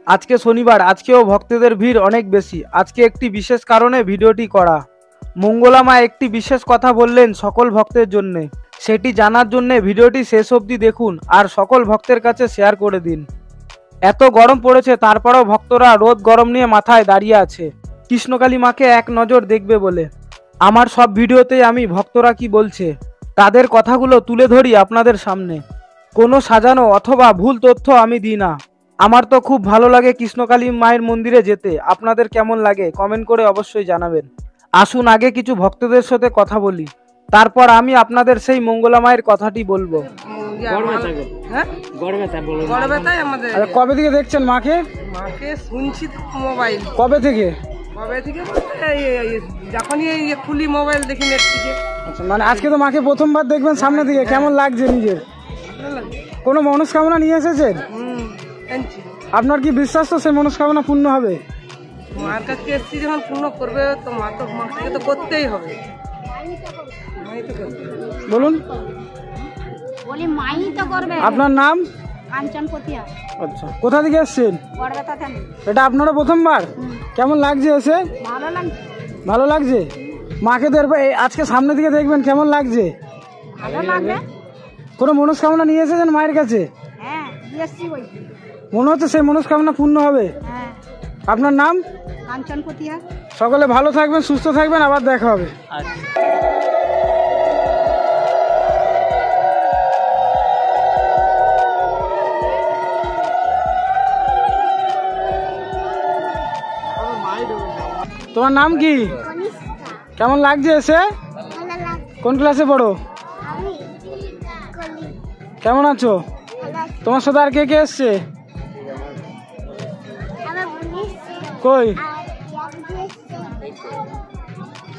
আজকে শনিবার, আজকেও ভক্তদের ভিড় অনেক বেশি। আজকে একটি বিশেষ কারণে ভিডিওটি করা। মঙ্গলা মা একটি বিশেষ কথা বললেন সকল ভক্তের জন্যে। সেটি জানার জন্যে ভিডিওটি শেষ অবধি দেখুন আর সকল ভক্তের কাছে শেয়ার করে দিন। এত গরম পড়েছে, তারপরেও ভক্তরা রোদ গরম নিয়ে মাথায় দাঁড়িয়ে আছে কৃষ্ণকালী মাকে এক নজর দেখবে বলে। আমার সব ভিডিওতেই আমি ভক্তরা কি বলছে তাদের কথাগুলো তুলে ধরি আপনাদের সামনে। কোনো সাজানো অথবা ভুল তথ্য আমি দিই না। আমার তো খুব ভালো লাগে কৃষ্ণকালী মায়ের মন্দিরে যেতে। আপনাদের কেমন লাগে কমেন্ট করে অবশ্যই জানাবেন। আসুন আগে কিছু ভক্তদের সাথে কথা বলি, তারপর আমি আপনাদের সেই মঙ্গলা মায়ের কথাটি বলবো। কবে থেকে দেখছেন মাকে? মাকে শুনছি তো মোবাইল। কবে থেকে? যখনই খুলি মোবাইল দেখি নেট থেকে। আচ্ছা, মানে আজকে তো মাকে প্রথমবার দেখবেন সামনে থেকে, কেমন লাগছে নিজের? কোনো মনস্কামনা নিয়ে এসেছেন? আপনার কি বিশ্বাস তো সেই মনস্কামনা পূর্ণ হবে? মার কাছে এসেছি যখন পূর্ণ করবে তো মা তো মাকে তো করতেই হবে। বলুন। বলি মাই তো করবে। আপনার নাম? কাঞ্চন পতিয়া। আচ্ছা, কোথা থেকে এসেছেন? বড়বেতা থানা। এটা আপনারা প্রথমবার? কেমন লাগছে এসে? ভালো লাগছে। ভালো লাগছে। মাকে আজকে সামনে থেকে দেখবেন, কেমন লাগছে? ভালো লাগবে। কোনো মনস্কামনা নিয়ে এসেছেন মায়ের কাছে? হ্যাঁ, এসেছি ওই। মনে হচ্ছে সেই মনস্কামনা পূর্ণ হবে। হ্যাঁ। আপনার নাম? কাঞ্চন পতিয়া। সকলে ভালো থাকবেন, সুস্থ থাকবেন, আবার দেখা হবে। তোমার নাম কি? কেমন লাগছে এসে? কোন ক্লাসে পড়ো? কেমন আছো? তোমার সাথে আর কে কে এসছে? কই,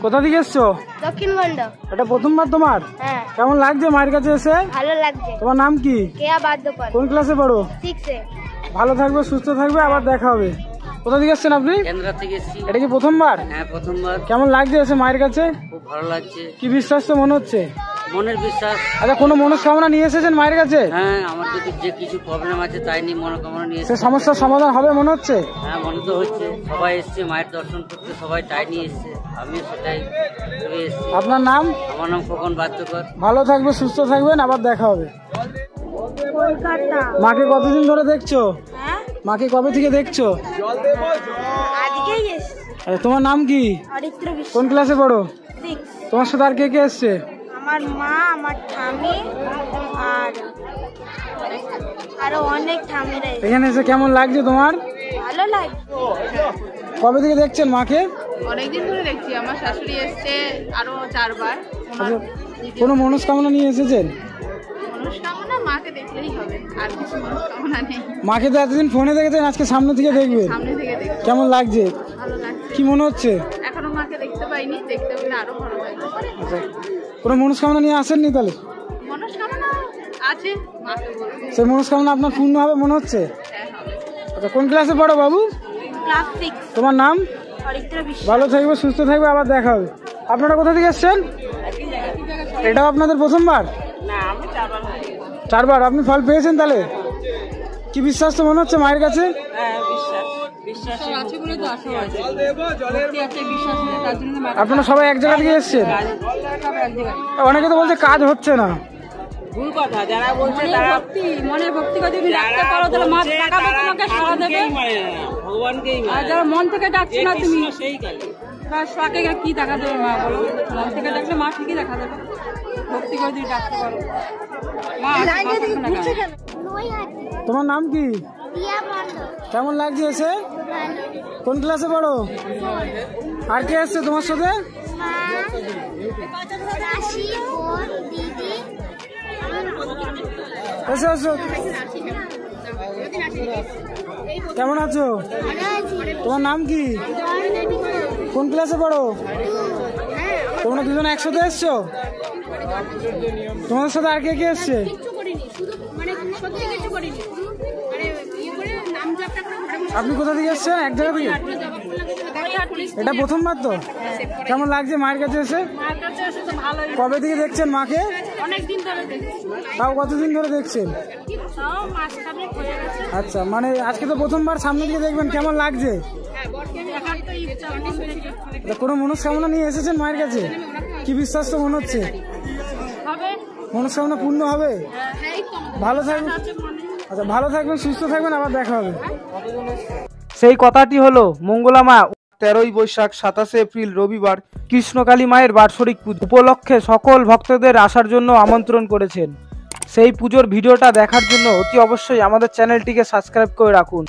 কোথা থেকে এসছো? দক্ষিণগঞ্জ। এটা প্রথমবার তোমার? হ্যাঁ। কেমন লাগছে মায়ের কাছে এসে? ভালো লাগছে। তোমার নাম কি? কেয়া বাদ্যকর। কোন ক্লাসে পড়ো? 6 এ। ভালো থাকবে, সুস্থ থাকবে, আবার দেখা হবে। কোথা থেকে এসছেন আপনি? কেন্দ্রা থেকে এসেছি। এটা কি প্রথমবার? হ্যাঁ, প্রথমবার। কেমন লাগছে এসে মায়ের কাছে? খুব ভালো লাগছে। কি বিশ্বাস তো মনে হচ্ছে? মনের বিশ্বাস। আচ্ছা, কোনো মনস্কামনা নিয়ে এসেছেন মায়ের কাছে? হ্যাঁ, আমার যদি যে কিছু প্রবলেম আছে তাই নিয়ে মনোকামনা নিয়ে সে সমস্যার সমাধান হবে মনে হচ্ছে? হ্যাঁ, মনে তো হচ্ছে। সবাই এসছে মায়ের দর্শন করতে, সবাই তাই নিয়ে এসছে, আমিও সেটাই ভেবে এসছি। আপনার নাম? আমার নাম খোকন বাদ্যকর। ভালো থাকবে, সুস্থ থাকবেন, আবার দেখা হবে। মাকে কতদিন ধরে দেখছো? হ্যাঁ, মাকে কবে থেকে দেখছো? আজকেই এসেছি। তোমার নাম কি? অরিত্র বিশ্বাস। কোন ক্লাসে পড়ো? 6। তোমার সাথে আর কে কে এসছে? আমার মা, আমার ঠামি আর আরো অনেক ঠামিরা এসেছে। এখানে এসে কেমন লাগছে তোমার? ভালো লাগছে। কবে থেকে দেখছেন মাকে? অনেকদিন ধরে দেখছি। আমার শাশুড়ি এসছে আরো 4 বার। আচ্ছা, কোনো মনস্কামনা নিয়ে এসেছেন? মনস্কামনা মাকে দেখলেই হবে, আর কিছু মনস্কামনা নেই। মাকে তো এতদিন ফোনে দেখেছেন, আজকে সামনে থেকে দেখবেন, সামনে থেকে দেখছি। কেমন লাগছে? ভালো লাগছে। কি মনে হচ্ছে? এখনো মাকে দেখতে পাইনি, দেখতে পেলে আরো ভালো লাগবে। আচ্ছা, কোনো মনস্কামনা নিয়ে আসেননি তাহলে? মনস্কামনা আছে, মাকে বলবো। সেই মনস্কামনা আপনার পূর্ণ হবে মনে হচ্ছে? হ্যাঁ, হবে। আচ্ছা, কোন ক্লাসে পড়ো বাবু? ক্লাস 6। তোমার নাম? অরিত্র বিশ্বাস। ভালো থাকবে, সুস্থ থাকবে, আবার দেখা হবে। আপনারা কোথা থেকে এসছেন? এটাও আপনাদের প্রথমবার? চারবার। আপনি ফল পেয়েছেন তাহলে? কি বিশ্বাস তো মনে হচ্ছে মায়ের কাছে? আপনারা সবাই এক জায়গা থেকে এসছেন? অনেকে তো বলছে কাজ হচ্ছে না। ভুল কথা, যারা বলছে তারা মনে ভক্তি করে তুমি ডাকতে পারো তাহলে মা টাকা তোমাকে সাড়া দেবে। ভগবানকেই মানে। আর যারা মন থেকে ডাকছো না তুমি, সেই কালে কাকে কি দেখা দেবে মা বলো? মন থেকে ডাকলে মা ঠিকই দেখা দেবে। ভক্তি করে তুমি ডাকতে পারো মা। তোমার নাম কি? কেমন লাগছে এসে? কোন ক্লাসে পড়ো? আর কে এসছে তোমার সাথে? এসো এসো। কেমন আছো? তোমার নাম কি? কোন ক্লাসে পড়ো? তোমরা দুজন একসাথে এসছো? তোমাদের সাথে আর কে কে এসছে? আপনি কোথা থেকে এসছেন? এক জায়গা থেকে? এটা প্রথমবার তো? কেমন লাগছে মায়ের কাছে এসে? কবে থেকে দেখছেন মাকে? অনেকদিন ধরে দেখছি। তাও কতদিন ধরে দেখছেন? তাও মাঝখানে হয়ে গেছে। আচ্ছা, মানে আজকে তো প্রথমবার সামনে দিয়ে দেখবেন, কেমন লাগছে? কোনো মনস্কামনা নিয়ে এসেছেন মায়ের কাছে? কি বিশ্বাস তো মনে হচ্ছে মনস্কামনা পূর্ণ হবে। ভালো থাকবেন। আচ্ছা, ভালো থাকবেন, সুস্থ থাকবেন, আবার দেখা হবে। সেই কথাটি হলো মঙ্গলা মা 13ই বৈশাখ 27শে এপ্রিল রবিবার কৃষ্ণকালী মায়ের বার্ষিক পুজো উপলক্ষে সকল ভক্তদের আসার জন্য আমন্ত্রণ করেছেন। সেই পুজোর ভিডিওটা দেখার জন্য অতি অবশ্যই আমাদের চ্যানেলটিকে সাবস্ক্রাইব করে রাখুন।